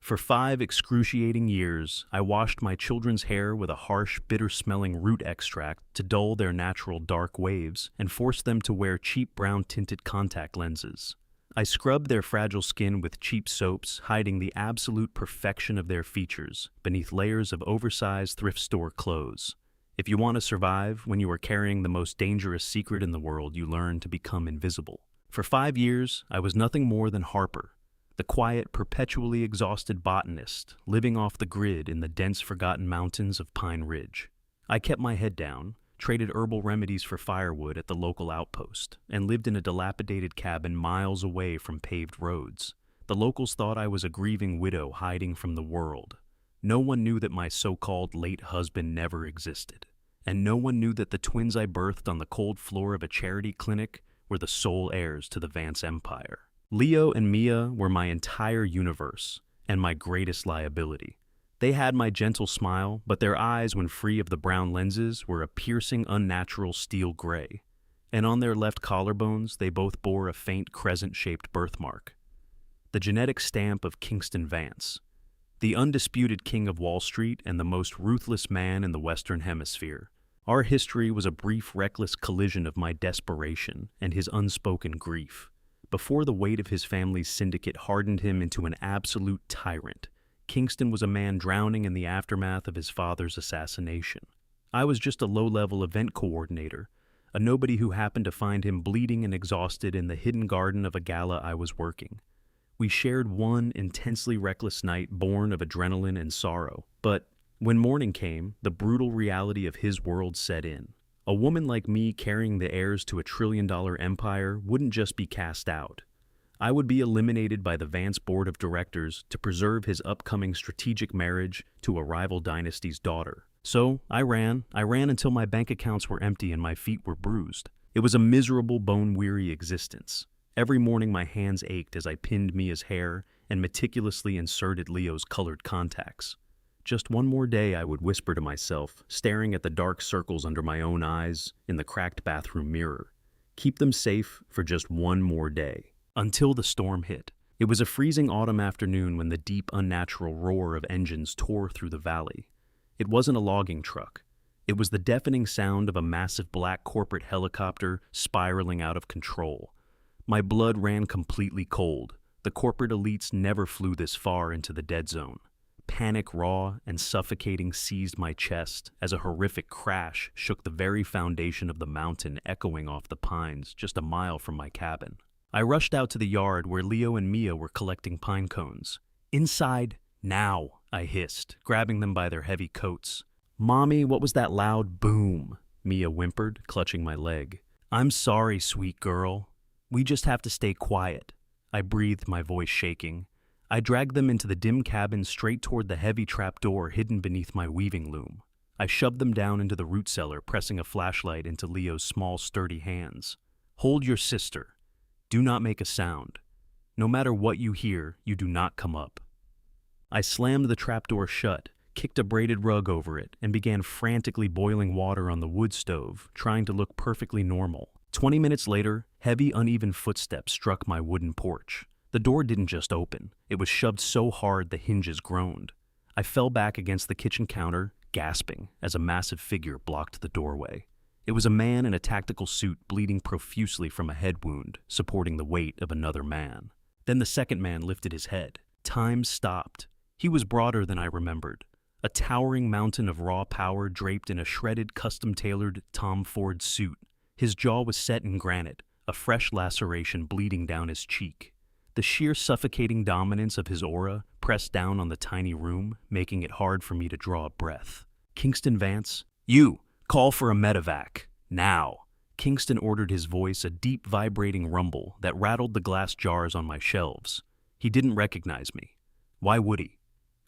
For 5 excruciating years, I washed my children's hair with a harsh, bitter-smelling root extract to dull their natural dark waves and force them to wear cheap brown-tinted contact lenses. I scrubbed their fragile skin with cheap soaps, hiding the absolute perfection of their features beneath layers of oversized thrift store clothes. If you want to survive when you are carrying the most dangerous secret in the world, you learn to become invisible. For 5 years, I was nothing more than Harper, the quiet, perpetually exhausted botanist living off the grid in the dense, forgotten mountains of Pine Ridge. I kept my head down, traded herbal remedies for firewood at the local outpost, and lived in a dilapidated cabin miles away from paved roads. The locals thought I was a grieving widow hiding from the world. No one knew that my so-called late husband never existed. And no one knew that the twins I birthed on the cold floor of a charity clinic were the sole heirs to the Vance empire. Leo and Mia were my entire universe and my greatest liability. They had my gentle smile, but their eyes, when free of the brown lenses, were a piercing, unnatural steel gray. And on their left collarbones, they both bore a faint crescent-shaped birthmark. The genetic stamp of Kingston Vance, the undisputed king of Wall Street and the most ruthless man in the Western Hemisphere. Our history was a brief, reckless collision of my desperation and his unspoken grief. Before the weight of his family's syndicate hardened him into an absolute tyrant, Kingston was a man drowning in the aftermath of his father's assassination. I was just a low-level event coordinator, a nobody who happened to find him bleeding and exhausted in the hidden garden of a gala I was working. We shared one intensely reckless night born of adrenaline and sorrow, but when morning came, the brutal reality of his world set in. A woman like me carrying the heirs to a trillion-dollar empire wouldn't just be cast out. I would be eliminated by the Vance board of directors to preserve his upcoming strategic marriage to a rival dynasty's daughter. So I ran until my bank accounts were empty and my feet were bruised. It was a miserable, bone-weary existence. Every morning my hands ached as I pinned Mia's hair and meticulously inserted Leo's colored contacts. Just one more day, I would whisper to myself, staring at the dark circles under my own eyes in the cracked bathroom mirror. Keep them safe for just one more day. Until the storm hit. It was a freezing autumn afternoon when the deep, unnatural roar of engines tore through the valley. It wasn't a logging truck. It was the deafening sound of a massive black corporate helicopter spiraling out of control. My blood ran completely cold. The corporate elites never flew this far into the dead zone. Panic, raw and suffocating, seized my chest as a horrific crash shook the very foundation of the mountain, echoing off the pines just a mile from my cabin. I rushed out to the yard where Leo and Mia were collecting pine cones. "Inside, now," I hissed, grabbing them by their heavy coats. "Mommy, what was that loud boom?" Mia whimpered, clutching my leg. "I'm sorry, sweet girl. We just have to stay quiet," I breathed, my voice shaking. I dragged them into the dim cabin straight toward the heavy trapdoor hidden beneath my weaving loom. I shoved them down into the root cellar, pressing a flashlight into Leo's small, sturdy hands. "Hold your sister. Do not make a sound. No matter what you hear, you do not come up." I slammed the trapdoor shut, kicked a braided rug over it, and began frantically boiling water on the wood stove, trying to look perfectly normal. 20 minutes later, heavy, uneven footsteps struck my wooden porch. The door didn't just open. It was shoved so hard the hinges groaned. I fell back against the kitchen counter, gasping, as a massive figure blocked the doorway. It was a man in a tactical suit bleeding profusely from a head wound, supporting the weight of another man. Then the second man lifted his head. Time stopped. He was broader than I remembered. A towering mountain of raw power draped in a shredded, custom-tailored Tom Ford suit. His jaw was set in granite, a fresh laceration bleeding down his cheek. The sheer suffocating dominance of his aura pressed down on the tiny room, making it hard for me to draw a breath. "Kingston Vance, you, call for a medevac, now." Kingston ordered, his voice a deep, vibrating rumble that rattled the glass jars on my shelves. He didn't recognize me. Why would he?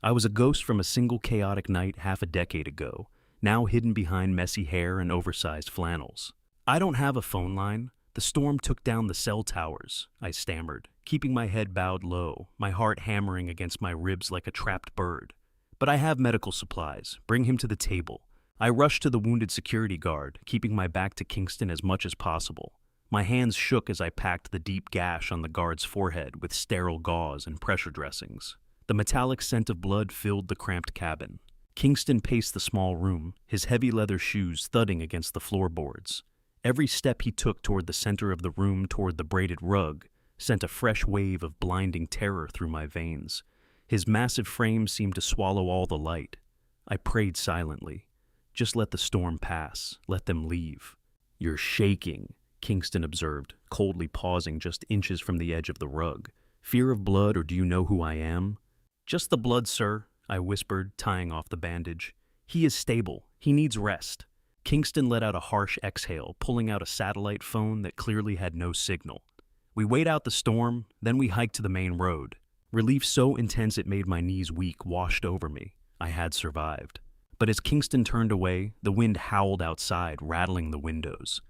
I was a ghost from a single chaotic night half a decade ago, now hidden behind messy hair and oversized flannels. "I don't have a phone line. The storm took down the cell towers," I stammered, keeping my head bowed low, my heart hammering against my ribs like a trapped bird. "But I have medical supplies. Bring him to the table." I rushed to the wounded security guard, keeping my back to Kingston as much as possible. My hands shook as I packed the deep gash on the guard's forehead with sterile gauze and pressure dressings. The metallic scent of blood filled the cramped cabin. Kingston paced the small room, his heavy leather shoes thudding against the floorboards. Every step he took toward the center of the room, toward the braided rug, sent a fresh wave of blinding terror through my veins. His massive frame seemed to swallow all the light. I prayed silently. Just let the storm pass. Let them leave. "You're shaking," Kingston observed, coldly pausing just inches from the edge of the rug. "Fear of blood, or do you know who I am?" "Just the blood, sir," I whispered, tying off the bandage. "He is stable. He needs rest." Kingston let out a harsh exhale, pulling out a satellite phone that clearly had no signal. We weighed out the storm, then we hiked to the main road. Relief so intense it made my knees weak washed over me. I had survived. But as Kingston turned away, the wind howled outside, rattling the windows.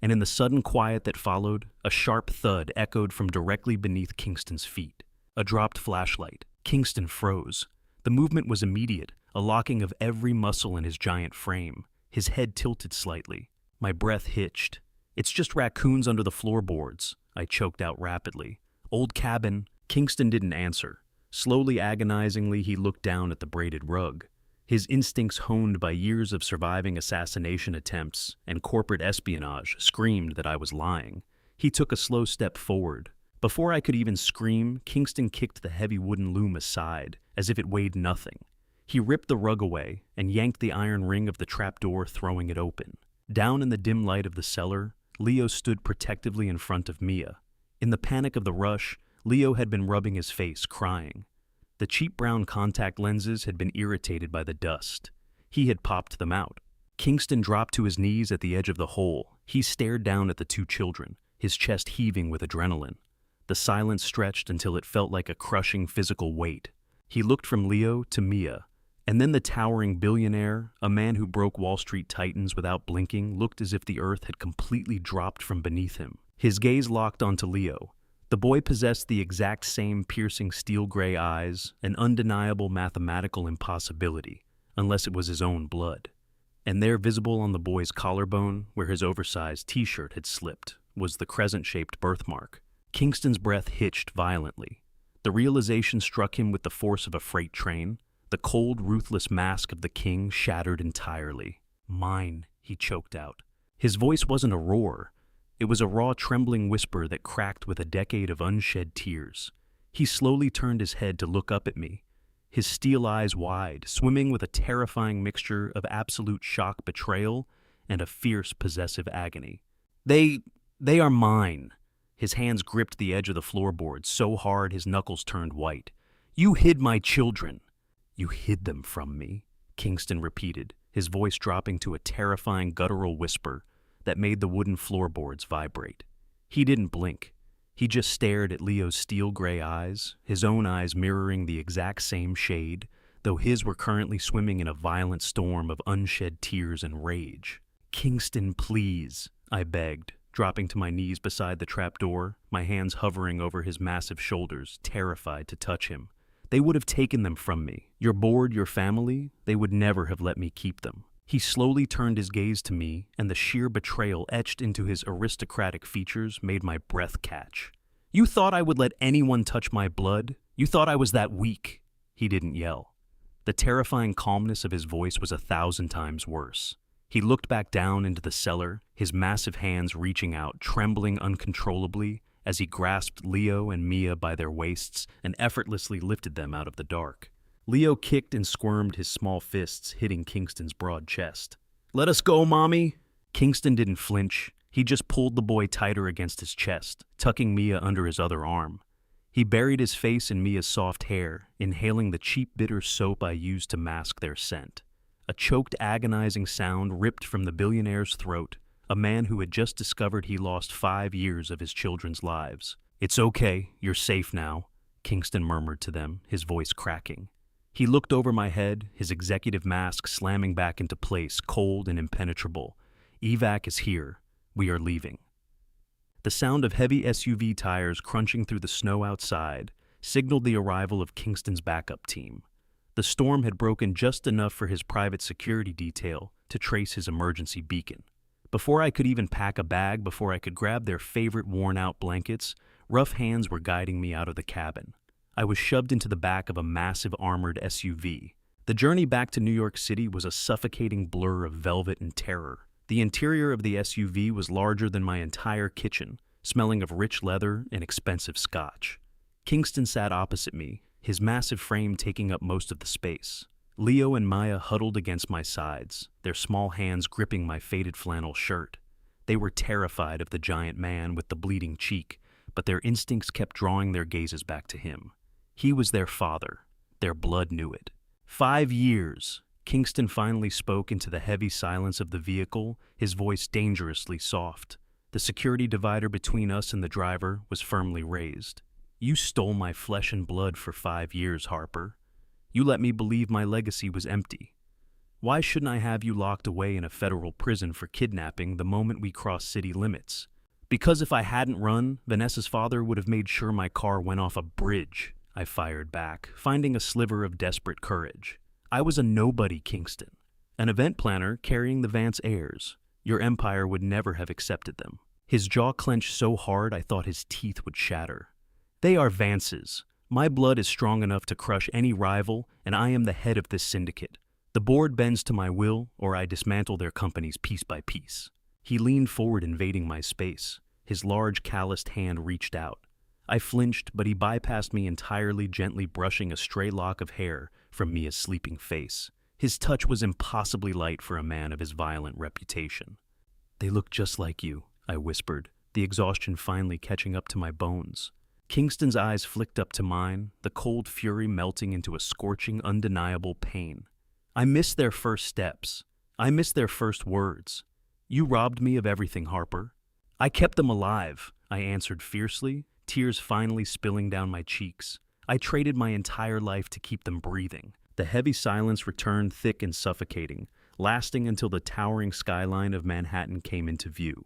And in the sudden quiet that followed, a sharp thud echoed from directly beneath Kingston's feet. A dropped flashlight. Kingston froze. The movement was immediate, a locking of every muscle in his giant frame. His head tilted slightly. My breath hitched. "It's just raccoons under the floorboards," I choked out rapidly. "Old cabin." Kingston didn't answer. Slowly, agonizingly, he looked down at the braided rug. His instincts, honed by years of surviving assassination attempts and corporate espionage, screamed that I was lying. He took a slow step forward. Before I could even scream, Kingston kicked the heavy wooden loom aside, as if it weighed nothing. He ripped the rug away and yanked the iron ring of the trapdoor, throwing it open. Down in the dim light of the cellar, Leo stood protectively in front of Mia. In the panic of the rush, Leo had been rubbing his face, crying. The cheap brown contact lenses had been irritated by the dust. He had popped them out. Kingston dropped to his knees at the edge of the hole. He stared down at the two children, his chest heaving with adrenaline. The silence stretched until it felt like a crushing physical weight. He looked from Leo to Mia, and then the towering billionaire, a man who broke Wall Street titans without blinking, looked as if the earth had completely dropped from beneath him. His gaze locked onto Leo. The boy possessed the exact same piercing steel gray eyes, an undeniable mathematical impossibility, unless it was his own blood. And there, visible on the boy's collarbone, where his oversized t-shirt had slipped, was the crescent-shaped birthmark. Kingston's breath hitched violently. The realization struck him with the force of a freight train. The cold, ruthless mask of the king shattered entirely. "Mine," he choked out. His voice wasn't a roar. It was a raw, trembling whisper that cracked with a decade of unshed tears. He slowly turned his head to look up at me, his steel eyes wide, swimming with a terrifying mixture of absolute shock, betrayal, and a fierce, possessive agony. They are mine." His hands gripped the edge of the floorboard so hard his knuckles turned white. "You hid my children." "You hid them from me," Kingston repeated, his voice dropping to a terrifying guttural whisper that made the wooden floorboards vibrate. He didn't blink. He just stared at Leo's steel gray eyes, his own eyes mirroring the exact same shade, though his were currently swimming in a violent storm of unshed tears and rage. "Kingston, please," I begged, dropping to my knees beside the trapdoor, my hands hovering over his massive shoulders, terrified to touch him. "They would have taken them from me. Your board, your family, they would never have let me keep them." He slowly turned his gaze to me, and the sheer betrayal etched into his aristocratic features made my breath catch. "You thought I would let anyone touch my blood? You thought I was that weak?" He didn't yell. The terrifying calmness of his voice was 1,000 times worse. He looked back down into the cellar, his massive hands reaching out, trembling uncontrollably, as he grasped Leo and Mia by their waists and effortlessly lifted them out of the dark. Leo kicked and squirmed, his small fists hitting Kingston's broad chest. "Let us go, Mommy!" Kingston didn't flinch. He just pulled the boy tighter against his chest, tucking Mia under his other arm. He buried his face in Mia's soft hair, inhaling the cheap, bitter soap I used to mask their scent. A choked, agonizing sound ripped from the billionaire's throat, a man who had just discovered he lost 5 years of his children's lives. "It's okay, you're safe now," Kingston murmured to them, his voice cracking. He looked over my head, his executive mask slamming back into place, cold and impenetrable. "Evac is here. We are leaving." The sound of heavy SUV tires crunching through the snow outside signaled the arrival of Kingston's backup team. The storm had broken just enough for his private security detail to trace his emergency beacon. Before I could even pack a bag, before I could grab their favorite worn-out blankets, rough hands were guiding me out of the cabin. I was shoved into the back of a massive armored SUV. The journey back to New York City was a suffocating blur of velvet and terror. The interior of the SUV was larger than my entire kitchen, smelling of rich leather and expensive scotch. Kingston sat opposite me, his massive frame taking up most of the space. Leo and Maya huddled against my sides, their small hands gripping my faded flannel shirt. They were terrified of the giant man with the bleeding cheek, but their instincts kept drawing their gazes back to him. He was their father. Their blood knew it. 5 years. Kingston finally spoke into the heavy silence of the vehicle, his voice dangerously soft. The security divider between us and the driver was firmly raised. You stole my flesh and blood for 5 years, Harper. You let me believe my legacy was empty. Why shouldn't I have you locked away in a federal prison for kidnapping the moment we cross city limits? Because if I hadn't run, Vanessa's father would have made sure my car went off a bridge, I fired back, finding a sliver of desperate courage. I was a nobody, Kingston. An event planner carrying the Vance heirs. Your empire would never have accepted them. His jaw clenched so hard I thought his teeth would shatter. They are Vance's. My blood is strong enough to crush any rival, and I am the head of this syndicate. The board bends to my will, or I dismantle their companies piece by piece. He leaned forward, invading my space. His large, calloused hand reached out. I flinched, but he bypassed me entirely, gently brushing a stray lock of hair from Mia's sleeping face. His touch was impossibly light for a man of his violent reputation. They look just like you, I whispered, the exhaustion finally catching up to my bones. Kingston's eyes flicked up to mine, the cold fury melting into a scorching, undeniable pain. I missed their first steps. I missed their first words. You robbed me of everything, Harper. I kept them alive, I answered fiercely, tears finally spilling down my cheeks. I traded my entire life to keep them breathing. The heavy silence returned, thick and suffocating, lasting until the towering skyline of Manhattan came into view.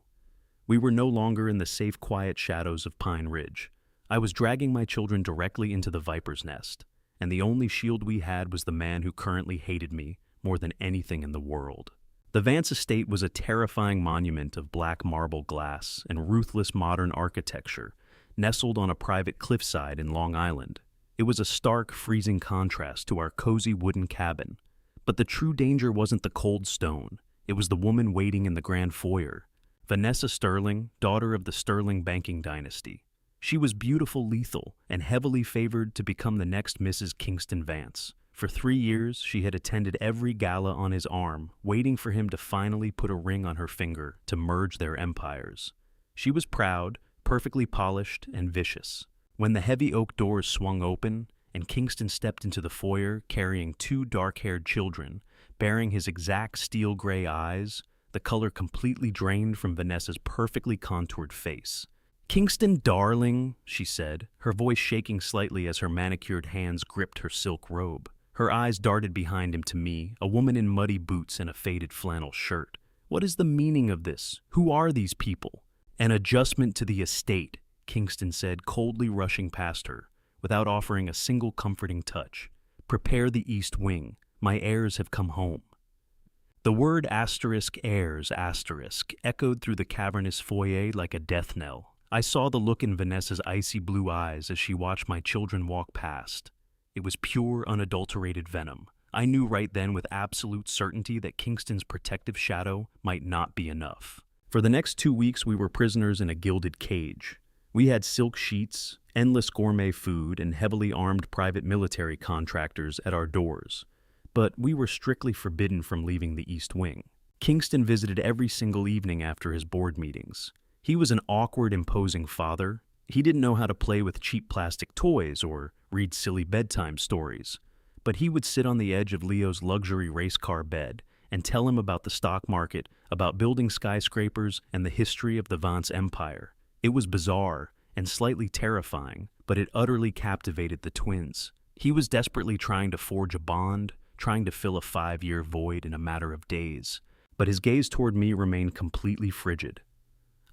We were no longer in the safe, quiet shadows of Pine Ridge. I was dragging my children directly into the viper's nest, and the only shield we had was the man who currently hated me more than anything in the world. The Vance estate was a terrifying monument of black marble glass and ruthless modern architecture, nestled on a private cliffside in Long Island. It was a stark, freezing contrast to our cozy wooden cabin. But the true danger wasn't the cold stone. It was the woman waiting in the grand foyer. Vanessa Sterling, daughter of the Sterling banking dynasty. She was beautiful, lethal, and heavily favored to become the next Mrs. Kingston Vance. For 3 years, she had attended every gala on his arm, waiting for him to finally put a ring on her finger to merge their empires. She was proud, perfectly polished, and vicious. When the heavy oak doors swung open, and Kingston stepped into the foyer carrying 2 dark-haired children, bearing his exact steel-gray eyes, the color completely drained from Vanessa's perfectly contoured face. "Kingston, darling," she said, her voice shaking slightly as her manicured hands gripped her silk robe. Her eyes darted behind him to me, a woman in muddy boots and a faded flannel shirt. "What is the meaning of this? Who are these people?" "An adjustment to the estate," Kingston said, coldly rushing past her, without offering a single comforting touch. "Prepare the East Wing. My heirs have come home." The word *heirs* echoed through the cavernous foyer like a death knell. I saw the look in Vanessa's icy blue eyes as she watched my children walk past. It was pure, unadulterated venom. I knew right then with absolute certainty that Kingston's protective shadow might not be enough. For the next 2 weeks, we were prisoners in a gilded cage. We had silk sheets, endless gourmet food, and heavily armed private military contractors at our doors. But we were strictly forbidden from leaving the East Wing. Kingston visited every single evening after his board meetings. He was an awkward, imposing father. He didn't know how to play with cheap plastic toys or read silly bedtime stories. But he would sit on the edge of Leo's luxury race car bed and tell him about the stock market, about building skyscrapers, and the history of the Vance Empire. It was bizarre and slightly terrifying, but it utterly captivated the twins. He was desperately trying to forge a bond, trying to fill a 5-year void in a matter of days. But his gaze toward me remained completely frigid.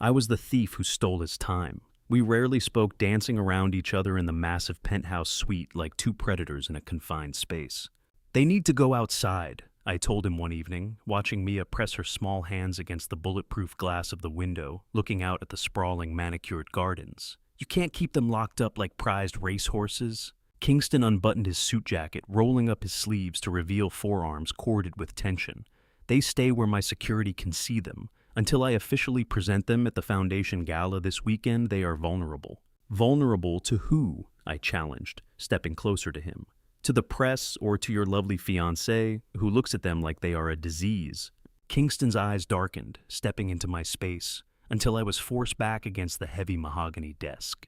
I was the thief who stole his time. We rarely spoke, dancing around each other in the massive penthouse suite like 2 predators in a confined space. "They need to go outside," I told him one evening, watching Mia press her small hands against the bulletproof glass of the window, looking out at the sprawling manicured gardens. "You can't keep them locked up like prized racehorses." Kingston unbuttoned his suit jacket, rolling up his sleeves to reveal forearms corded with tension. They stay where my security can see them. Until I officially present them at the Foundation Gala this weekend, they are vulnerable. Vulnerable to who? I challenged, stepping closer to him. To the press or to your lovely fiancée, who looks at them like they are a disease. Kingston's eyes darkened, stepping into my space, until I was forced back against the heavy mahogany desk.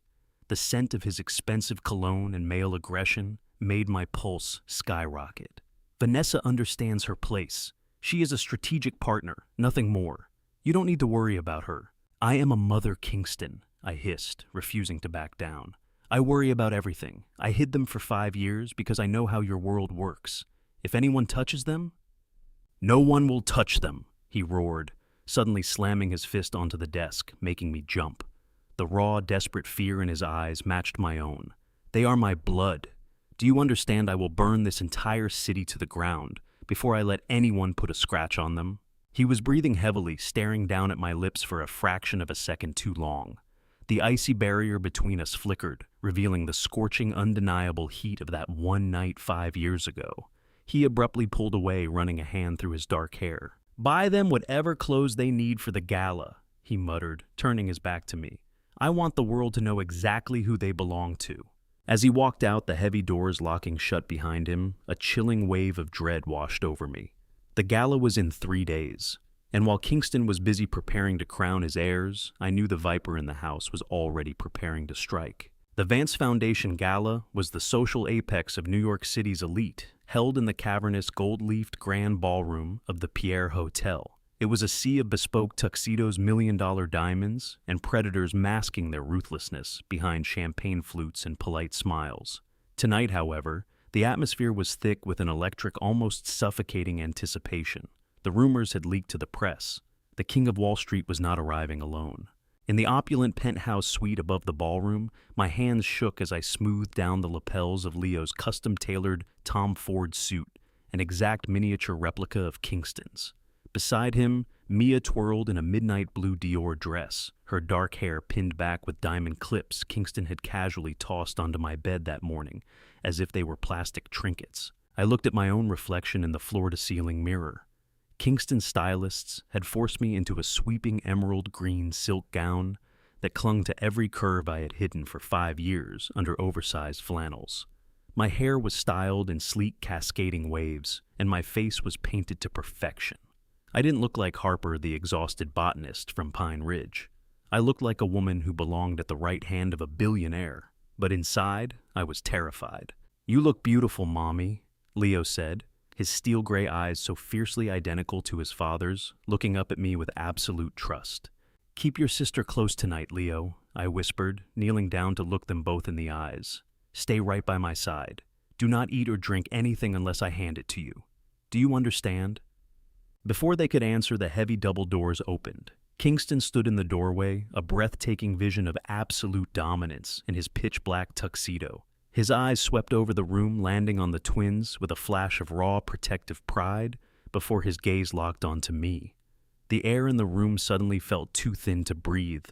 The scent of his expensive cologne and male aggression made my pulse skyrocket. Vanessa understands her place. She is a strategic partner, nothing more. You don't need to worry about her. I am a mother Kingston, I hissed, refusing to back down. I worry about everything. I hid them for 5 years because I know how your world works. If anyone touches them, no one will touch them, he roared, suddenly slamming his fist onto the desk, making me jump. The raw, desperate fear in his eyes matched my own. They are my blood. Do you understand I will burn this entire city to the ground before I let anyone put a scratch on them? He was breathing heavily, staring down at my lips for a fraction of a second too long. The icy barrier between us flickered, revealing the scorching, undeniable heat of that one night 5 years ago. He abruptly pulled away, running a hand through his dark hair. Buy them whatever clothes they need for the gala, he muttered, turning his back to me. I want the world to know exactly who they belong to. As he walked out, the heavy doors locking shut behind him, a chilling wave of dread washed over me. The gala was in 3 days, and while Kingston was busy preparing to crown his heirs, I knew the viper in the house was already preparing to strike. The Vance Foundation Gala was the social apex of New York City's elite, held in the cavernous gold-leafed grand ballroom of the Pierre Hotel. It was a sea of bespoke tuxedos, million-dollar diamonds, and predators masking their ruthlessness behind champagne flutes and polite smiles. Tonight, however, the atmosphere was thick with an electric, almost suffocating anticipation. The rumors had leaked to the press. The King of Wall Street was not arriving alone. In the opulent penthouse suite above the ballroom, my hands shook as I smoothed down the lapels of Leo's custom-tailored Tom Ford suit, an exact miniature replica of Kingston's. Beside him, Mia twirled in a midnight blue Dior dress, her dark hair pinned back with diamond clips Kingston had casually tossed onto my bed that morning, as if they were plastic trinkets. I looked at my own reflection in the floor-to-ceiling mirror. Kingston's stylists had forced me into a sweeping emerald green silk gown that clung to every curve I had hidden for 5 years under oversized flannels. My hair was styled in sleek cascading waves, and my face was painted to perfection. I didn't look like Harper, the exhausted botanist from Pine Ridge. I looked like a woman who belonged at the right hand of a billionaire, but inside, I was terrified. You look beautiful, Mommy, Leo said, his steel-gray eyes so fiercely identical to his father's, looking up at me with absolute trust. Keep your sister close tonight, Leo, I whispered, kneeling down to look them both in the eyes. Stay right by my side. Do not eat or drink anything unless I hand it to you. Do you understand? Before they could answer, the heavy double doors opened. Kingston stood in the doorway, a breathtaking vision of absolute dominance in his pitch-black tuxedo. His eyes swept over the room, landing on the twins with a flash of raw, protective pride before his gaze locked onto me. The air in the room suddenly felt too thin to breathe.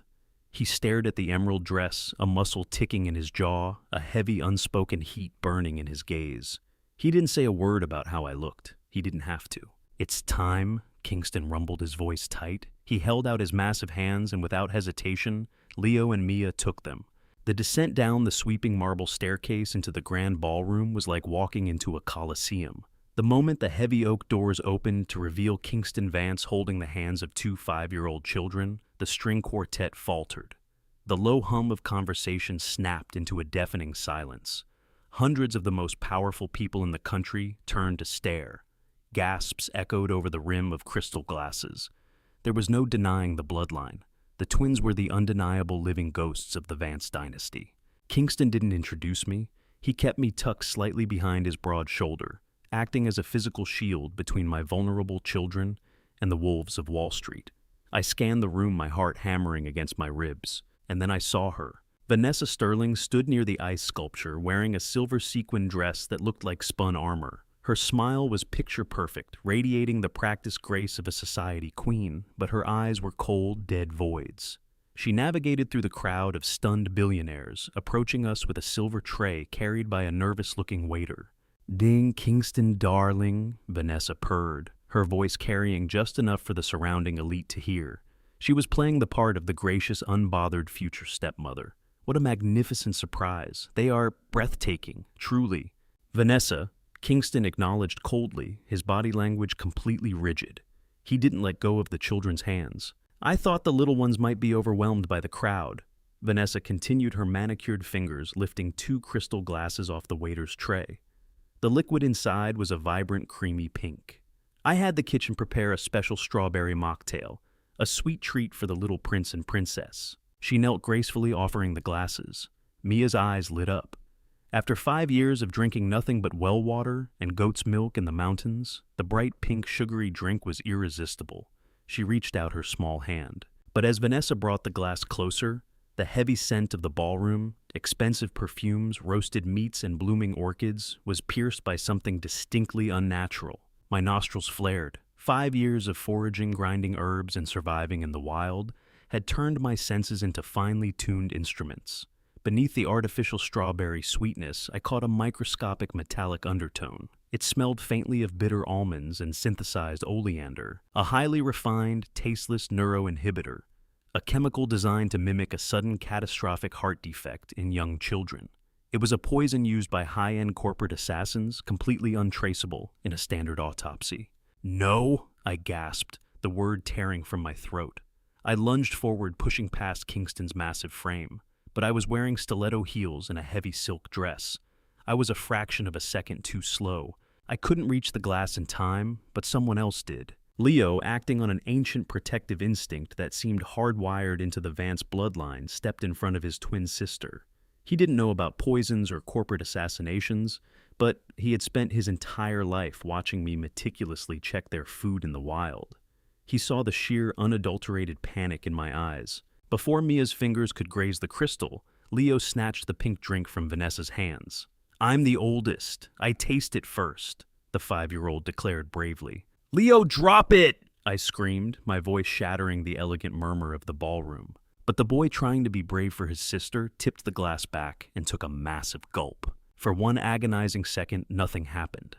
He stared at the emerald dress, a muscle ticking in his jaw, a heavy, unspoken heat burning in his gaze. He didn't say a word about how I looked. He didn't have to. It's time, Kingston rumbled, his voice tight. He held out his massive hands, and without hesitation, Leo and Mia took them. The descent down the sweeping marble staircase into the grand ballroom was like walking into a coliseum. The moment the heavy oak doors opened to reveal Kingston Vance holding the hands of 2 5-year-old children, the string quartet faltered. The low hum of conversation snapped into a deafening silence. Hundreds of the most powerful people in the country turned to stare. Gasps echoed over the rim of crystal glasses. There was no denying the bloodline. The twins were the undeniable living ghosts of the Vance dynasty. Kingston didn't introduce me. He kept me tucked slightly behind his broad shoulder, acting as a physical shield between my vulnerable children and the wolves of Wall Street. I scanned the room, my heart hammering against my ribs, and then I saw her. Vanessa Sterling stood near the ice sculpture, wearing a silver sequin dress that looked like spun armor. Her smile was picture-perfect, radiating the practiced grace of a society queen, but her eyes were cold, dead voids. She navigated through the crowd of stunned billionaires, approaching us with a silver tray carried by a nervous-looking waiter. "Ding, Kingston, darling," Vanessa purred, her voice carrying just enough for the surrounding elite to hear. She was playing the part of the gracious, unbothered future stepmother. What a magnificent surprise. They are breathtaking, truly. "Vanessa," Kingston acknowledged coldly, his body language completely rigid. He didn't let go of the children's hands. "I thought the little ones might be overwhelmed by the crowd." Vanessa continued her manicured fingers, lifting 2 crystal glasses off the waiter's tray. The liquid inside was a vibrant, creamy pink. "I had the kitchen prepare a special strawberry mocktail, a sweet treat for the little prince and princess." She knelt gracefully, offering the glasses. Mia's eyes lit up. After 5 years of drinking nothing but well water and goat's milk in the mountains, the bright pink sugary drink was irresistible. She reached out her small hand. But as Vanessa brought the glass closer, the heavy scent of the ballroom, expensive perfumes, roasted meats, and blooming orchids was pierced by something distinctly unnatural. My nostrils flared. 5 years of foraging, grinding herbs, and surviving in the wild had turned my senses into finely tuned instruments. Beneath the artificial strawberry sweetness, I caught a microscopic metallic undertone. It smelled faintly of bitter almonds and synthesized oleander, a highly refined, tasteless neuroinhibitor, a chemical designed to mimic a sudden catastrophic heart defect in young children. It was a poison used by high-end corporate assassins, completely untraceable in a standard autopsy. "No," I gasped, the word tearing from my throat. I lunged forward, pushing past Kingston's massive frame, but I was wearing stiletto heels and a heavy silk dress. I was a fraction of a second too slow. I couldn't reach the glass in time, but someone else did. Leo, acting on an ancient protective instinct that seemed hardwired into the Vance bloodline, stepped in front of his twin sister. He didn't know about poisons or corporate assassinations, but he had spent his entire life watching me meticulously check their food in the wild. He saw the sheer, unadulterated panic in my eyes. Before Mia's fingers could graze the crystal, Leo snatched the pink drink from Vanessa's hands. "I'm the oldest. I taste it first," the 5-year-old declared bravely. "Leo, drop it!" I screamed, my voice shattering the elegant murmur of the ballroom. But the boy, trying to be brave for his sister, tipped the glass back and took a massive gulp. For one agonizing second, nothing happened.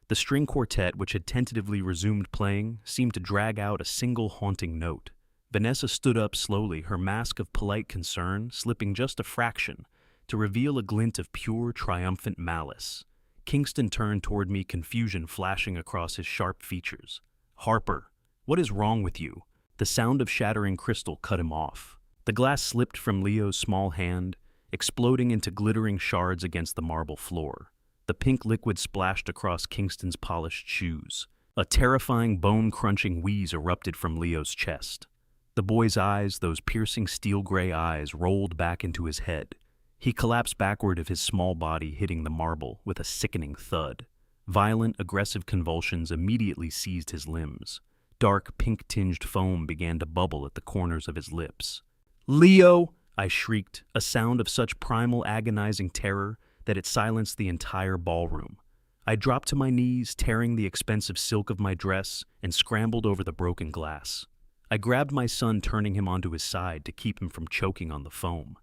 The string quartet, which had tentatively resumed playing, seemed to drag out a single haunting note. Vanessa stood up slowly, her mask of polite concern slipping just a fraction to reveal a glint of pure, triumphant malice. Kingston turned toward me, confusion flashing across his sharp features. "Harper, what is wrong with you?" The sound of shattering crystal cut him off. The glass slipped from Leo's small hand, exploding into glittering shards against the marble floor. The pink liquid splashed across Kingston's polished shoes. A terrifying, bone-crunching wheeze erupted from Leo's chest. The boy's eyes, those piercing steel-gray eyes, rolled back into his head. He collapsed backward of his small body, hitting the marble with a sickening thud. Violent, aggressive convulsions immediately seized his limbs. Dark, pink-tinged foam began to bubble at the corners of his lips. "Leo!" I shrieked, a sound of such primal, agonizing terror that it silenced the entire ballroom. I dropped to my knees, tearing the expensive silk of my dress, and scrambled over the broken glass. I grabbed my son, turning him onto his side to keep him from choking on the foam.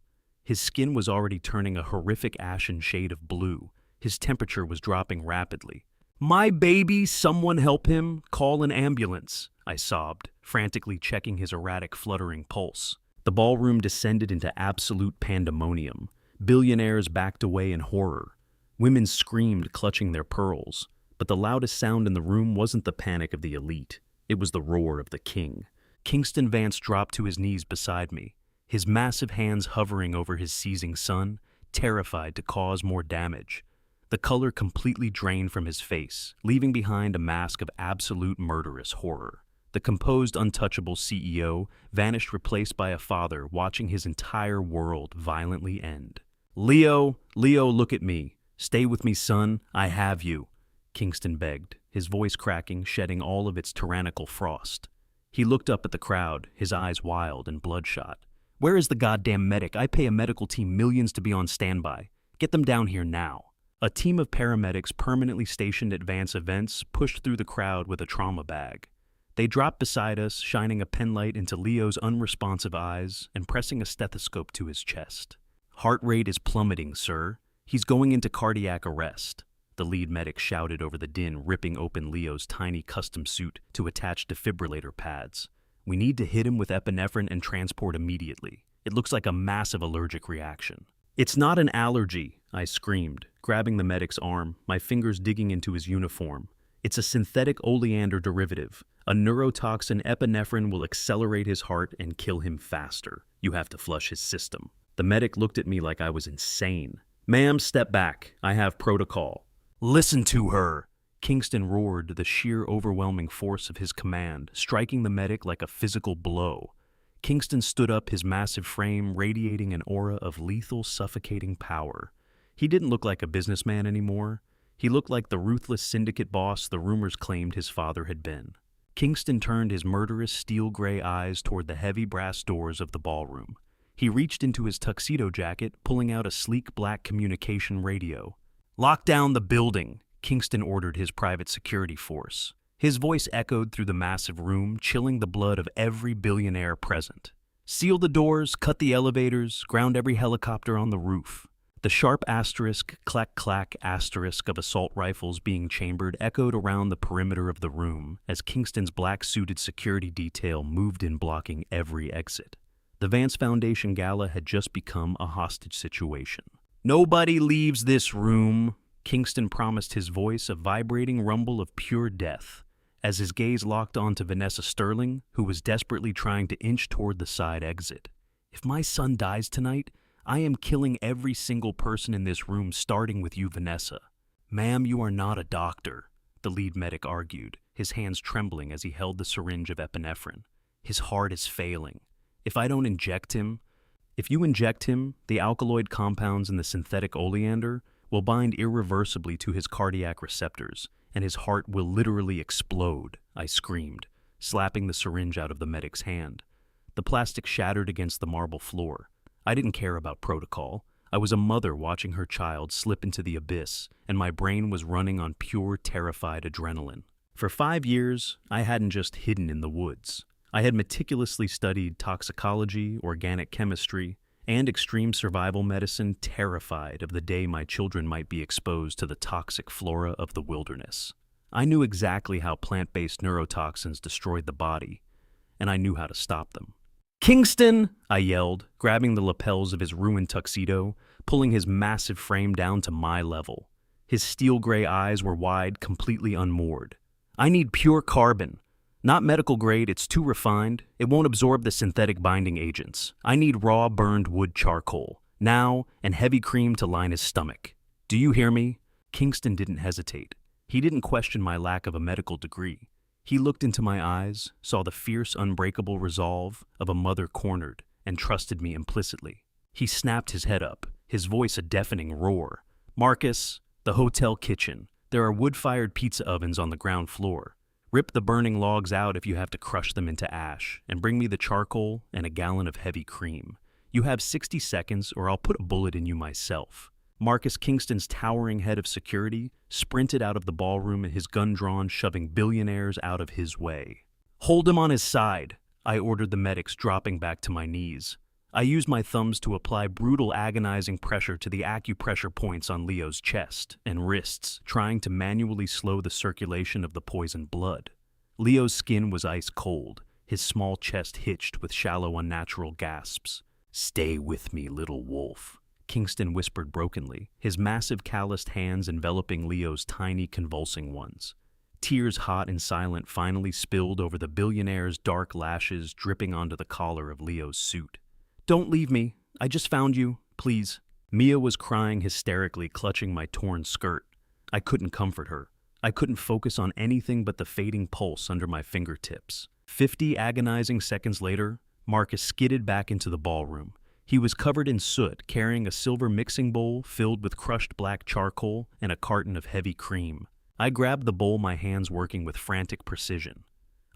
His skin was already turning a horrific ashen shade of blue. His temperature was dropping rapidly. "My baby, someone help him! Call an ambulance!" I sobbed, frantically checking his erratic, fluttering pulse. The ballroom descended into absolute pandemonium. Billionaires backed away in horror. Women screamed, clutching their pearls. But the loudest sound in the room wasn't the panic of the elite. It was the roar of the king. Kingston Vance dropped to his knees beside me, his massive hands hovering over his seizing son, terrified to cause more damage. The color completely drained from his face, leaving behind a mask of absolute murderous horror. The composed, untouchable CEO vanished, replaced by a father watching his entire world violently end. Leo, look at me. Stay with me, son. I have you," Kingston begged, his voice cracking, shedding all of its tyrannical frost. He looked up at the crowd, his eyes wild and bloodshot. "Where is the goddamn medic? I pay a medical team millions to be on standby. Get them down here now." A team of paramedics permanently stationed at Vance events pushed through the crowd with a trauma bag. They dropped beside us, shining a penlight into Leo's unresponsive eyes and pressing a stethoscope to his chest. "Heart rate is plummeting, sir. He's going into cardiac arrest," the lead medic shouted over the din, ripping open Leo's tiny custom suit to attach defibrillator pads. "We need to hit him with epinephrine and transport immediately. It looks like a massive allergic reaction." "It's not an allergy," I screamed, grabbing the medic's arm, my fingers digging into his uniform. "It's a synthetic oleander derivative. A neurotoxin, epinephrine, will accelerate his heart and kill him faster. You have to flush his system." The medic looked at me like I was insane. "Ma'am, step back. I have protocol." "Listen to her!" Kingston roared, the sheer overwhelming force of his command, striking the medic like a physical blow. Kingston stood up, his massive frame radiating an aura of lethal, suffocating power. He didn't look like a businessman anymore. He looked like the ruthless syndicate boss the rumors claimed his father had been. Kingston turned his murderous steel-gray eyes toward the heavy brass doors of the ballroom. He reached into his tuxedo jacket, pulling out a sleek black communication radio. "Lock down the building," Kingston ordered his private security force. His voice echoed through the massive room, chilling the blood of every billionaire present. "Seal the doors, cut the elevators, ground every helicopter on the roof." The sharp asterisk, clack-clack asterisk of assault rifles being chambered echoed around the perimeter of the room as Kingston's black-suited security detail moved in, blocking every exit. The Vance Foundation Gala had just become a hostage situation. "Nobody leaves this room," Kingston promised, his voice a vibrating rumble of pure death, as his gaze locked onto Vanessa Sterling, who was desperately trying to inch toward the side exit. "If my son dies tonight, I am killing every single person in this room, starting with you, Vanessa." "Ma'am, you are not a doctor," the lead medic argued, his hands trembling as he held the syringe of epinephrine. "His heart is failing. If I don't inject him..." "If you inject him, the alkaloid compounds in the synthetic oleander will bind irreversibly to his cardiac receptors, and his heart will literally explode," I screamed, slapping the syringe out of the medic's hand. The plastic shattered against the marble floor. I didn't care about protocol. I was a mother watching her child slip into the abyss, and my brain was running on pure, terrified adrenaline. For 5 years, I hadn't just hidden in the woods. I had meticulously studied toxicology, organic chemistry, and extreme survival medicine, terrified of the day my children might be exposed to the toxic flora of the wilderness. I knew exactly how plant-based neurotoxins destroyed the body, and I knew how to stop them. "Kingston!" I yelled, grabbing the lapels of his ruined tuxedo, pulling his massive frame down to my level. His steel-gray eyes were wide, completely unmoored. "I need pure carbon. Not medical grade, it's too refined. It won't absorb the synthetic binding agents. I need raw, burned wood charcoal. Now, and heavy cream to line his stomach. Do you hear me?" Kingston didn't hesitate. He didn't question my lack of a medical degree. He looked into my eyes, saw the fierce, unbreakable resolve of a mother cornered, and trusted me implicitly. He snapped his head up, his voice a deafening roar. "Marcus, the hotel kitchen. There are wood-fired pizza ovens on the ground floor. Rip the burning logs out if you have to crush them into ash, and bring me the charcoal and a gallon of heavy cream. You have 60 seconds or I'll put a bullet in you myself." Marcus, Kingston's towering head of security, sprinted out of the ballroom, his gun drawn, shoving billionaires out of his way. "Hold him on his side," I ordered the medics, dropping back to my knees. I used my thumbs to apply brutal, agonizing pressure to the acupressure points on Leo's chest and wrists, trying to manually slow the circulation of the poisoned blood. Leo's skin was ice cold, his small chest hitched with shallow, unnatural gasps. "Stay with me, little wolf," Kingston whispered brokenly, his massive calloused hands enveloping Leo's tiny, convulsing ones. Tears, hot and silent, finally spilled over the billionaire's dark lashes, dripping onto the collar of Leo's suit. "Don't leave me. I just found you. Please." Mia was crying hysterically, clutching my torn skirt. I couldn't comfort her. I couldn't focus on anything but the fading pulse under my fingertips. 50 agonizing seconds later, Marcus skidded back into the ballroom. He was covered in soot, carrying a silver mixing bowl filled with crushed black charcoal and a carton of heavy cream. I grabbed the bowl, my hands working with frantic precision.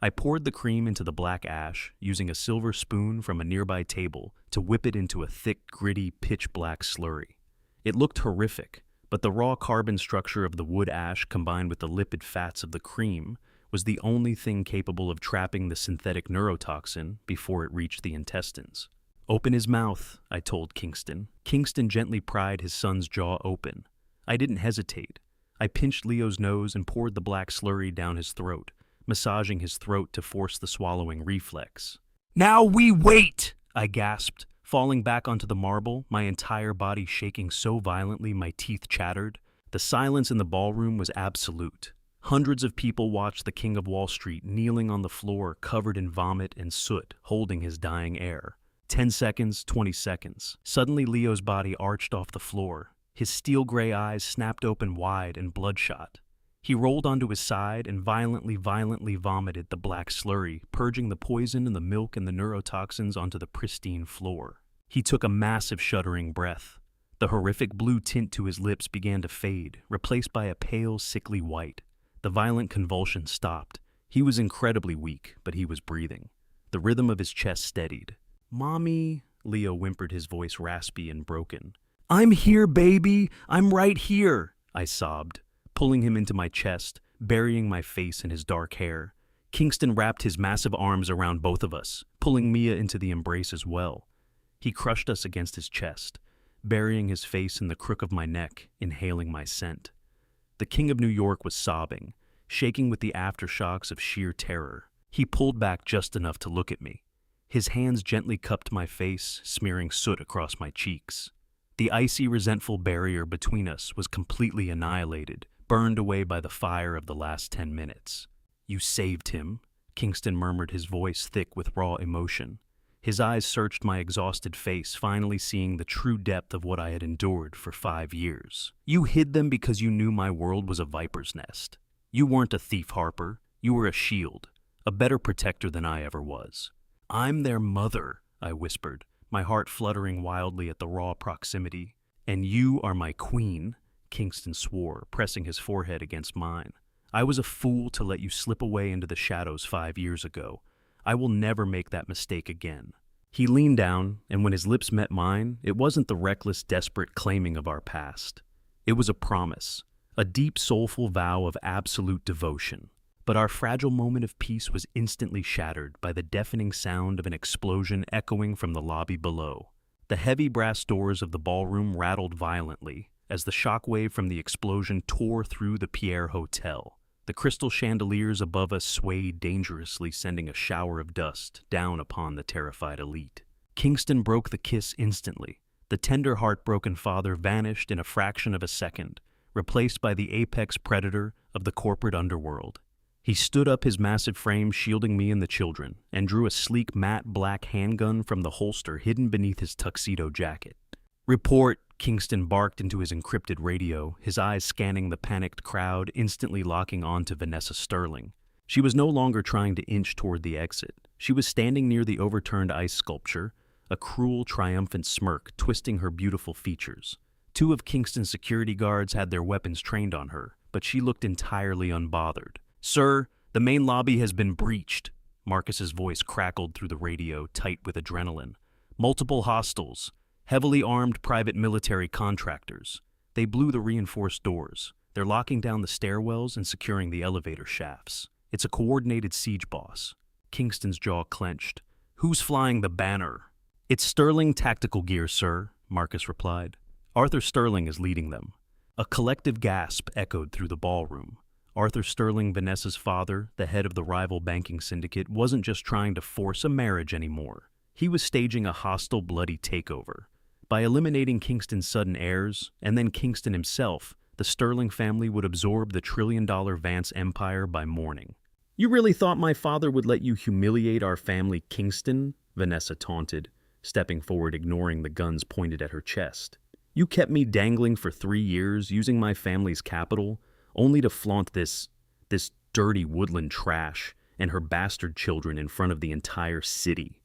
I poured the cream into the black ash, using a silver spoon from a nearby table to whip it into a thick, gritty, pitch-black slurry. It looked horrific, but the raw carbon structure of the wood ash combined with the lipid fats of the cream was the only thing capable of trapping the synthetic neurotoxin before it reached the intestines. "Open his mouth," I told Kingston. Kingston gently pried his son's jaw open. I didn't hesitate. I pinched Leo's nose and poured the black slurry down his throat, massaging his throat to force the swallowing reflex. "Now we wait!" I gasped, falling back onto the marble, my entire body shaking so violently my teeth chattered. The silence in the ballroom was absolute. Hundreds of people watched the King of Wall Street kneeling on the floor, covered in vomit and soot, holding his dying heir. 10 seconds, 20 seconds. Suddenly Leo's body arched off the floor. His steel-gray eyes snapped open wide and bloodshot. He rolled onto his side and violently vomited the black slurry, purging the poison and the milk and the neurotoxins onto the pristine floor. He took a massive shuddering breath. The horrific blue tint to his lips began to fade, replaced by a pale, sickly white. The violent convulsion stopped. He was incredibly weak, but he was breathing. The rhythm of his chest steadied. "Mommy," Leo whimpered, his voice raspy and broken. "I'm here, baby! I'm right here!" I sobbed, pulling him into my chest, burying my face in his dark hair. Kingston wrapped his massive arms around both of us, pulling Mia into the embrace as well. He crushed us against his chest, burying his face in the crook of my neck, inhaling my scent. The King of New York was sobbing, shaking with the aftershocks of sheer terror. He pulled back just enough to look at me. His hands gently cupped my face, smearing soot across my cheeks. The icy, resentful barrier between us was completely annihilated, burned away by the fire of the last 10 minutes. "You saved him," Kingston murmured, his voice thick with raw emotion. His eyes searched my exhausted face, finally seeing the true depth of what I had endured for 5 years. "You hid them because you knew my world was a viper's nest. You weren't a thief, Harper. You were a shield, a better protector than I ever was." "I'm their mother," I whispered, my heart fluttering wildly at the raw proximity. "And you are my queen," Kingston swore, pressing his forehead against mine. "I was a fool to let you slip away into the shadows 5 years ago. I will never make that mistake again." He leaned down, and when his lips met mine, it wasn't the reckless, desperate claiming of our past. It was a promise, a deep, soulful vow of absolute devotion. But our fragile moment of peace was instantly shattered by the deafening sound of an explosion echoing from the lobby below. The heavy brass doors of the ballroom rattled violently as the shockwave from the explosion tore through the Pierre Hotel. The crystal chandeliers above us swayed dangerously, sending a shower of dust down upon the terrified elite. Kingston broke the kiss instantly. The tender, heartbroken father vanished in a fraction of a second, replaced by the apex predator of the corporate underworld. He stood up, his massive frame shielding me and the children, and drew a sleek matte black handgun from the holster hidden beneath his tuxedo jacket. "Report," Kingston barked into his encrypted radio, his eyes scanning the panicked crowd, instantly locking on to Vanessa Sterling. She was no longer trying to inch toward the exit. She was standing near the overturned ice sculpture, a cruel, triumphant smirk twisting her beautiful features. 2 of Kingston's security guards had their weapons trained on her, but she looked entirely unbothered. "Sir, the main lobby has been breached." Marcus's voice crackled through the radio, tight with adrenaline. "Multiple hostiles. Heavily armed private military contractors. They blew the reinforced doors. They're locking down the stairwells and securing the elevator shafts. It's a coordinated siege, boss." Kingston's jaw clenched. "Who's flying the banner?" "It's Sterling Tactical Gear, sir," Marcus replied. "Arthur Sterling is leading them." A collective gasp echoed through the ballroom. Arthur Sterling, Vanessa's father, the head of the rival banking syndicate, wasn't just trying to force a marriage anymore. He was staging a hostile, bloody takeover. By eliminating Kingston's sudden heirs, and then Kingston himself, the Sterling family would absorb the trillion-dollar Vance empire by morning. "You really thought my father would let you humiliate our family, Kingston?" Vanessa taunted, stepping forward, ignoring the guns pointed at her chest. "You kept me dangling for 3 years, using my family's capital, only to flaunt this dirty woodland trash and her bastard children in front of the entire city."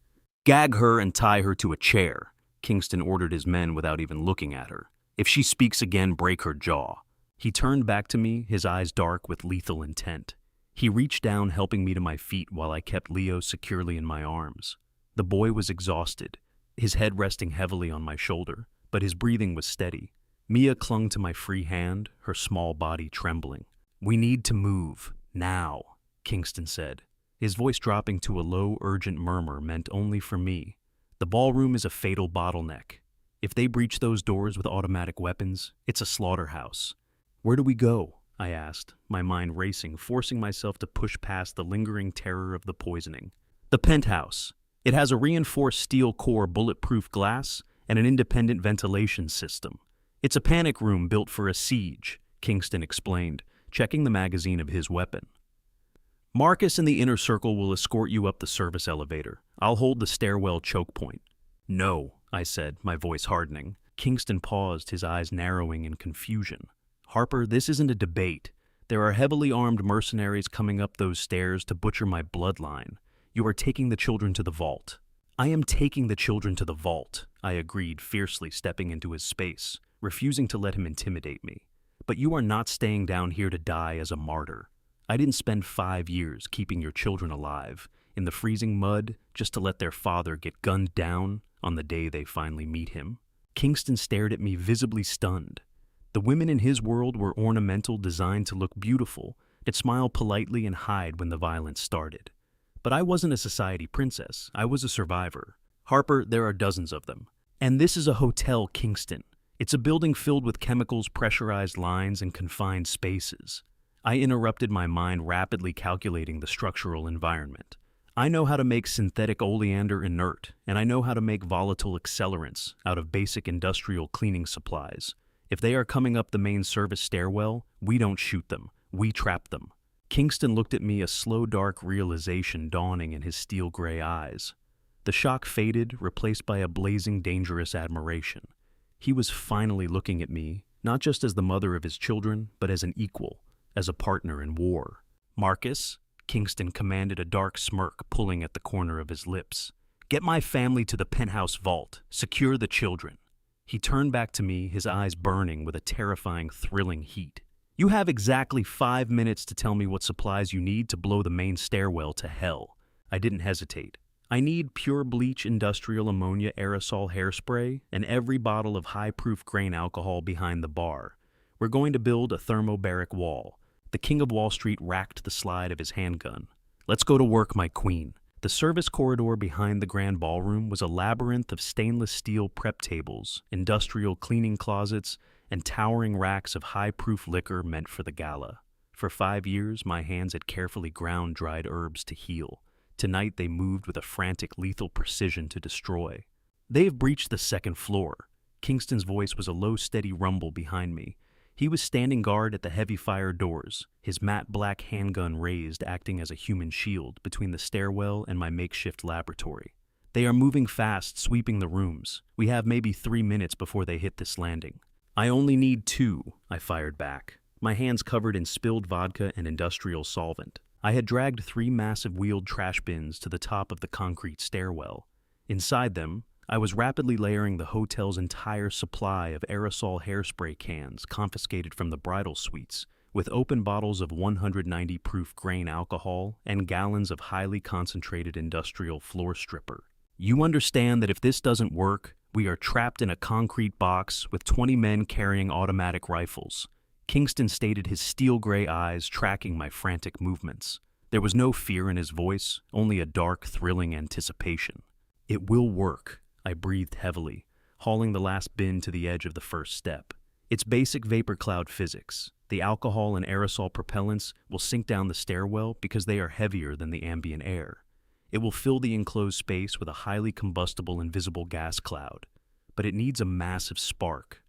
"Gag her and tie her to a chair," Kingston ordered his men without even looking at her. "If she speaks again, break her jaw." He turned back to me, his eyes dark with lethal intent. He reached down, helping me to my feet while I kept Leo securely in my arms. The boy was exhausted, his head resting heavily on my shoulder, but his breathing was steady. Mia clung to my free hand, her small body trembling. "We need to move, now." Kingston said. His voice dropping to a low, urgent murmur meant only for me. The ballroom is a fatal bottleneck. If they breach those doors with automatic weapons, it's a slaughterhouse. Where do we go? I asked, my mind racing, forcing myself to push past the lingering terror of the poisoning. The penthouse. It has a reinforced steel core bulletproof glass and an independent ventilation system. It's a panic room built for a siege, Kingston explained, checking the magazine of his weapon. Marcus and the inner circle will escort you up the service elevator. I'll hold the stairwell choke point. No, I said, my voice hardening. Kingston paused, his eyes narrowing in confusion. Harper, this isn't a debate. There are heavily armed mercenaries coming up those stairs to butcher my bloodline. You are taking the children to the vault. I am taking the children to the vault, I agreed, fiercely stepping into his space, refusing to let him intimidate me. But you are not staying down here to die as a martyr. I didn't spend 5 years keeping your children alive, in the freezing mud, just to let their father get gunned down on the day they finally meet him. Kingston stared at me, visibly stunned. The women in his world were ornamental, designed to look beautiful, that smile politely and hide when the violence started. But I wasn't a society princess. I was a survivor. Harper, there are dozens of them. And this is a hotel, Kingston. It's a building filled with chemicals, pressurized lines, and confined spaces. I interrupted, my mind rapidly calculating the structural environment. I know how to make synthetic oleander inert, and I know how to make volatile accelerants out of basic industrial cleaning supplies. If they are coming up the main service stairwell, we don't shoot them. We trap them. Kingston looked at me, a slow, dark realization dawning in his steel-gray eyes. The shock faded, replaced by a blazing, dangerous admiration. He was finally looking at me, not just as the mother of his children, but as an equal, as a partner in war. Marcus, Kingston commanded, a dark smirk pulling at the corner of his lips. Get my family to the penthouse vault. Secure the children. He turned back to me, his eyes burning with a terrifying, thrilling heat. You have exactly 5 minutes to tell me what supplies you need to blow the main stairwell to hell. I didn't hesitate. I need pure bleach industrial ammonia aerosol hairspray and every bottle of high-proof grain alcohol behind the bar. We're going to build a thermobaric wall. The King of Wall Street racked the slide of his handgun. Let's go to work, my queen. The service corridor behind the grand ballroom was a labyrinth of stainless steel prep tables, industrial cleaning closets, and towering racks of high-proof liquor meant for the gala. For 5 years, my hands had carefully ground dried herbs to heal. Tonight, they moved with a frantic, lethal precision to destroy. They have breached the second floor. Kingston's voice was a low, steady rumble behind me. He was standing guard at the heavy fire doors, his matte black handgun raised, acting as a human shield between the stairwell and my makeshift laboratory. They are moving fast, sweeping the rooms. We have maybe 3 minutes before they hit this landing. I only need 2, I fired back, my hands covered in spilled vodka and industrial solvent. I had dragged 3 massive wheeled trash bins to the top of the concrete stairwell. Inside them, I was rapidly layering the hotel's entire supply of aerosol hairspray cans confiscated from the bridal suites, with open bottles of 190 proof grain alcohol and gallons of highly concentrated industrial floor stripper. You understand that if this doesn't work, we are trapped in a concrete box with 20 men carrying automatic rifles. Kingston stated, his steel-gray eyes tracking my frantic movements. There was no fear in his voice, only a dark, thrilling anticipation. It will work, I breathed heavily, hauling the last bin to the edge of the first step. It's basic vapor cloud physics. The alcohol and aerosol propellants will sink down the stairwell because they are heavier than the ambient air. It will fill the enclosed space with a highly combustible invisible gas cloud. But it needs a massive spark.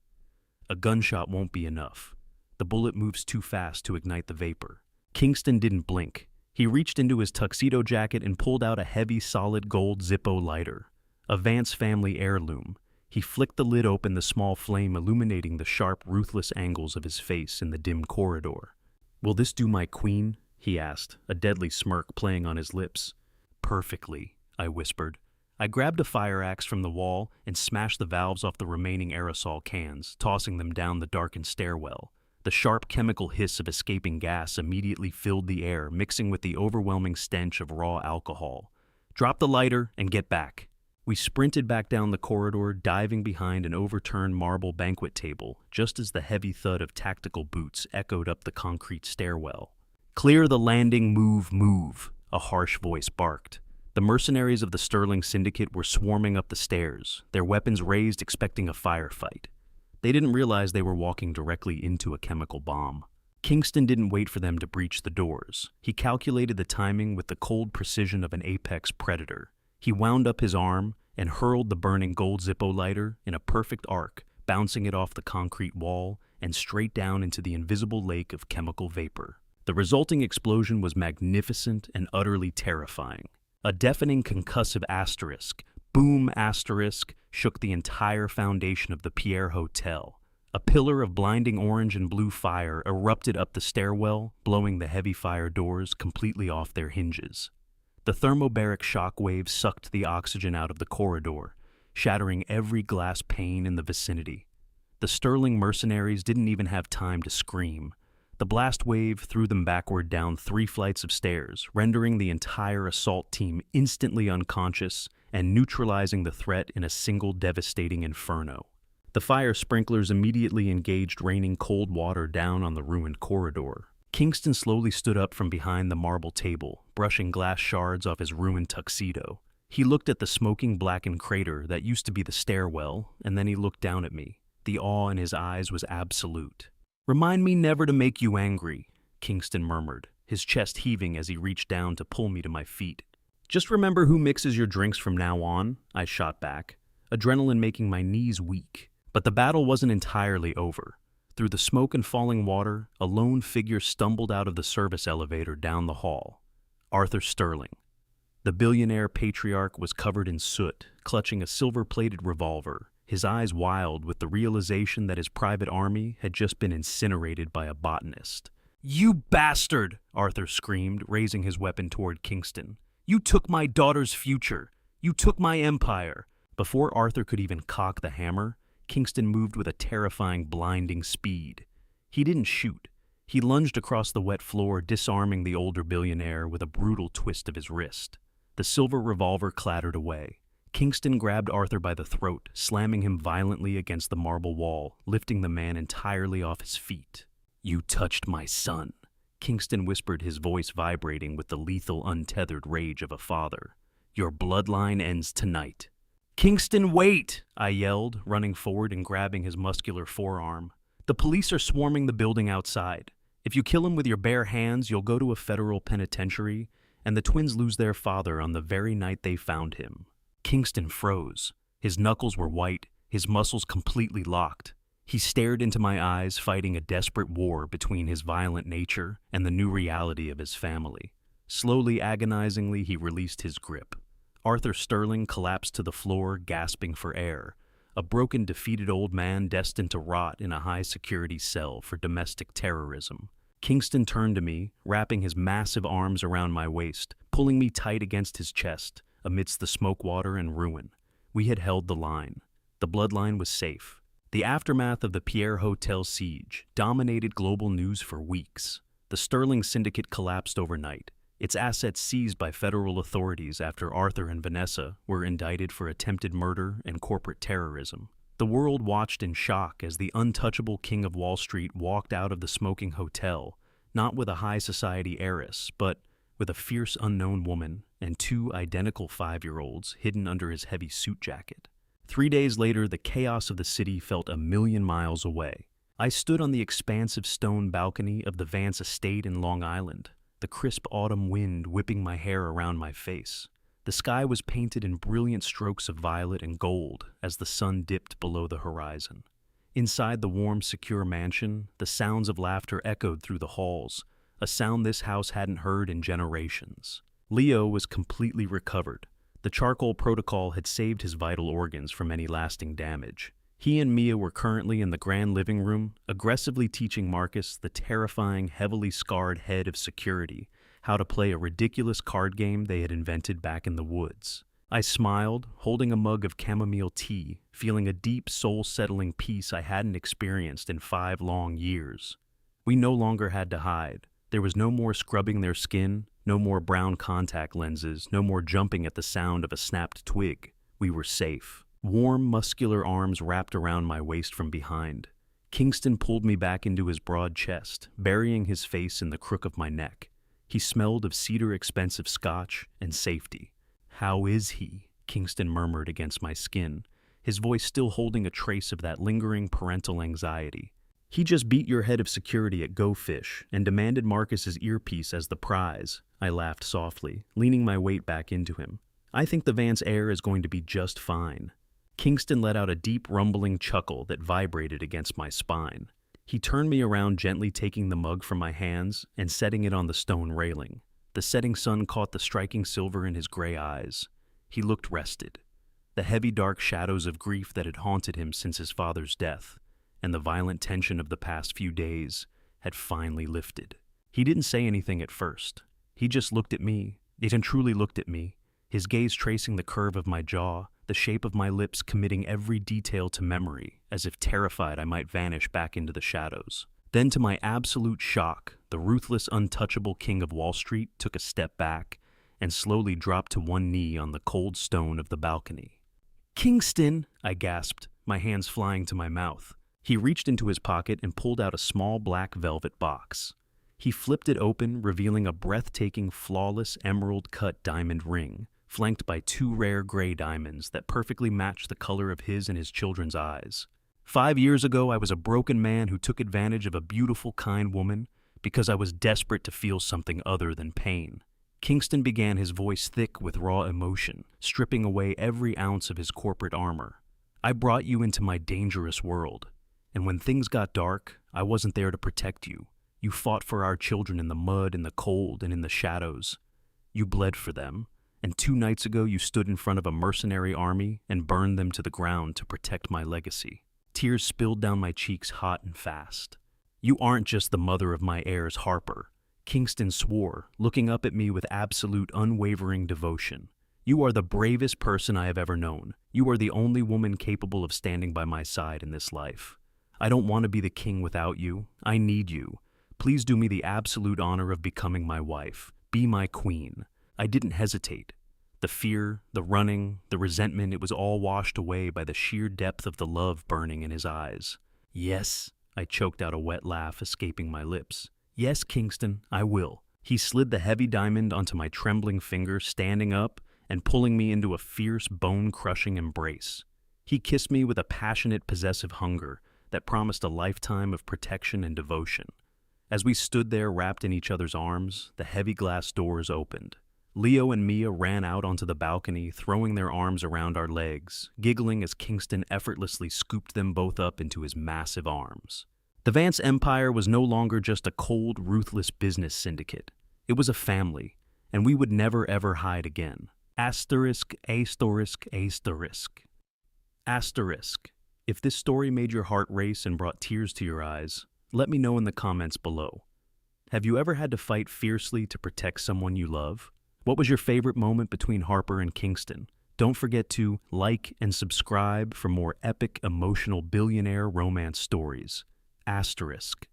A gunshot won't be enough. The bullet moves too fast to ignite the vapor. Kingston didn't blink. He reached into his tuxedo jacket and pulled out a heavy, solid gold Zippo lighter. A Vance family heirloom. He flicked the lid open, the small flame illuminating the sharp, ruthless angles of his face in the dim corridor. Will this do, my queen? He asked, a deadly smirk playing on his lips. Perfectly, I whispered. I grabbed a fire axe from the wall and smashed the valves off the remaining aerosol cans, tossing them down the darkened stairwell. The sharp chemical hiss of escaping gas immediately filled the air, mixing with the overwhelming stench of raw alcohol. Drop the lighter and get back. We sprinted back down the corridor, diving behind an overturned marble banquet table, just as the heavy thud of tactical boots echoed up the concrete stairwell. "Clear the landing, move, move," a harsh voice barked. The mercenaries of the Sterling Syndicate were swarming up the stairs, their weapons raised expecting a firefight. They didn't realize they were walking directly into a chemical bomb. Kingston didn't wait for them to breach the doors. He calculated the timing with the cold precision of an apex predator. He wound up his arm and hurled the burning gold Zippo lighter in a perfect arc, bouncing it off the concrete wall and straight down into the invisible lake of chemical vapor. The resulting explosion was magnificent and utterly terrifying. A deafening concussive asterisk, boom asterisk, shook the entire foundation of the Pierre Hotel. A pillar of blinding orange and blue fire erupted up the stairwell, blowing the heavy fire doors completely off their hinges. The thermobaric shock waves sucked the oxygen out of the corridor, shattering every glass pane in the vicinity. The Sterling mercenaries didn't even have time to scream. The blast wave threw them backward down 3 flights of stairs, rendering the entire assault team instantly unconscious and neutralizing the threat in a single devastating inferno. The fire sprinklers immediately engaged, raining cold water down on the ruined corridor. Kingston slowly stood up from behind the marble table, brushing glass shards off his ruined tuxedo. He looked at the smoking blackened crater that used to be the stairwell, and then he looked down at me. The awe in his eyes was absolute. "Remind me never to make you angry," Kingston murmured, his chest heaving as he reached down to pull me to my feet. "Just remember who mixes your drinks from now on," I shot back, adrenaline making my knees weak. But the battle wasn't entirely over. Through the smoke and falling water, a lone figure stumbled out of the service elevator down the hall. Arthur Sterling. The billionaire patriarch was covered in soot, clutching a silver-plated revolver, his eyes wild with the realization that his private army had just been incinerated by a botanist. "You bastard!" Arthur screamed, raising his weapon toward Kingston. "You took my daughter's future! You took my empire!" Before Arthur could even cock the hammer, Kingston moved with a terrifying, blinding speed. He didn't shoot. He lunged across the wet floor, disarming the older billionaire with a brutal twist of his wrist. The silver revolver clattered away. Kingston grabbed Arthur by the throat, slamming him violently against the marble wall, lifting the man entirely off his feet. "You touched my son," Kingston whispered, his voice vibrating with the lethal, untethered rage of a father. "Your bloodline ends tonight." "Kingston, wait!" I yelled, running forward and grabbing his muscular forearm. "The police are swarming the building outside. If you kill him with your bare hands, you'll go to a federal penitentiary, and the twins lose their father on the very night they found him." Kingston froze. His knuckles were white, his muscles completely locked. He stared into my eyes, fighting a desperate war between his violent nature and the new reality of his family. Slowly, agonizingly, he released his grip. Arthur Sterling collapsed to the floor, gasping for air, a broken, defeated old man destined to rot in a high-security cell for domestic terrorism. Kingston turned to me, wrapping his massive arms around my waist, pulling me tight against his chest, amidst the smoke, water, and ruin. We had held the line. The bloodline was safe. The aftermath of the Pierre Hotel siege dominated global news for weeks. The Sterling Syndicate collapsed overnight, its assets seized by federal authorities after Arthur and Vanessa were indicted for attempted murder and corporate terrorism. The world watched in shock as the untouchable King of Wall Street walked out of the smoking hotel, not with a high society heiress, but with a fierce unknown woman and 2 identical 5-year-olds hidden under his heavy suit jacket. 3 days later, the chaos of the city felt a million miles away. I stood on the expansive stone balcony of the Vance estate in Long Island, the crisp autumn wind whipping my hair around my face. The sky was painted in brilliant strokes of violet and gold as the sun dipped below the horizon. Inside the warm, secure mansion, the sounds of laughter echoed through the halls, a sound this house hadn't heard in generations. Leo was completely recovered. The charcoal protocol had saved his vital organs from any lasting damage. He and Mia were currently in the grand living room, aggressively teaching Marcus, the terrifying, heavily scarred head of security, how to play a ridiculous card game they had invented back in the woods. I smiled, holding a mug of chamomile tea, feeling a deep, soul-settling peace I hadn't experienced in 5 long years. We no longer had to hide. There was no more scrubbing their skin, no more brown contact lenses, no more jumping at the sound of a snapped twig. We were safe. Warm, muscular arms wrapped around my waist from behind. Kingston pulled me back into his broad chest, burying his face in the crook of my neck. He smelled of cedar expensive scotch and safety. "How is he?" Kingston murmured against my skin, his voice still holding a trace of that lingering parental anxiety. "He just beat your head of security at Go Fish and demanded Marcus's earpiece as the prize," I laughed softly, leaning my weight back into him. "I think the Vance Heir is going to be just fine." Kingston let out a deep rumbling chuckle that vibrated against my spine. He turned me around, gently taking the mug from my hands and setting it on the stone railing. The setting sun caught the striking silver in his gray eyes. He looked rested. The heavy dark shadows of grief that had haunted him since his father's death, and the violent tension of the past few days, had finally lifted. He didn't say anything at first. He just looked at me. It truly looked at me, his gaze tracing the curve of my jaw, the shape of my lips, committing every detail to memory, as if terrified I might vanish back into the shadows. Then, to my absolute shock, the ruthless, untouchable king of Wall Street took a step back and slowly dropped to one knee on the cold stone of the balcony. "Kingston!" I gasped, my hands flying to my mouth. He reached into his pocket and pulled out a small black velvet box. He flipped it open, revealing a breathtaking, flawless, emerald-cut diamond ring, flanked by 2 rare gray diamonds that perfectly matched the color of his and his children's eyes. 5 years ago, I was a broken man who took advantage of a beautiful, kind woman because I was desperate to feel something other than pain. Kingston began, his voice thick with raw emotion, stripping away every ounce of his corporate armor. "I brought you into my dangerous world, and when things got dark, I wasn't there to protect you. You fought for our children in the mud, in the cold, and in the shadows. You bled for them, and 2 nights ago you stood in front of a mercenary army and burned them to the ground to protect my legacy." Tears spilled down my cheeks hot and fast. "You aren't just the mother of my heirs, Harper," Kingston swore, looking up at me with absolute, unwavering devotion. "You are the bravest person I have ever known. You are the only woman capable of standing by my side in this life. I don't want to be the king without you. I need you. Please do me the absolute honor of becoming my wife. Be my queen." I didn't hesitate. The fear, the running, the resentment, it was all washed away by the sheer depth of the love burning in his eyes. "Yes," I choked out a wet laugh escaping my lips. "Yes, Kingston, I will." He slid the heavy diamond onto my trembling finger, standing up and pulling me into a fierce, bone-crushing embrace. He kissed me with a passionate, possessive hunger that promised a lifetime of protection and devotion. As we stood there wrapped in each other's arms, the heavy glass doors opened. Leo and Mia ran out onto the balcony, throwing their arms around our legs, giggling as Kingston effortlessly scooped them both up into his massive arms. The Vance Empire was no longer just a cold, ruthless business syndicate. It was a family, and we would never ever hide again. Asterisk, asterisk, asterisk. Asterisk. If this story made your heart race and brought tears to your eyes, let me know in the comments below. Have you ever had to fight fiercely to protect someone you love? What was your favorite moment between Harper and Kingston? Don't forget to like and subscribe for more epic, emotional billionaire romance stories. Asterisk.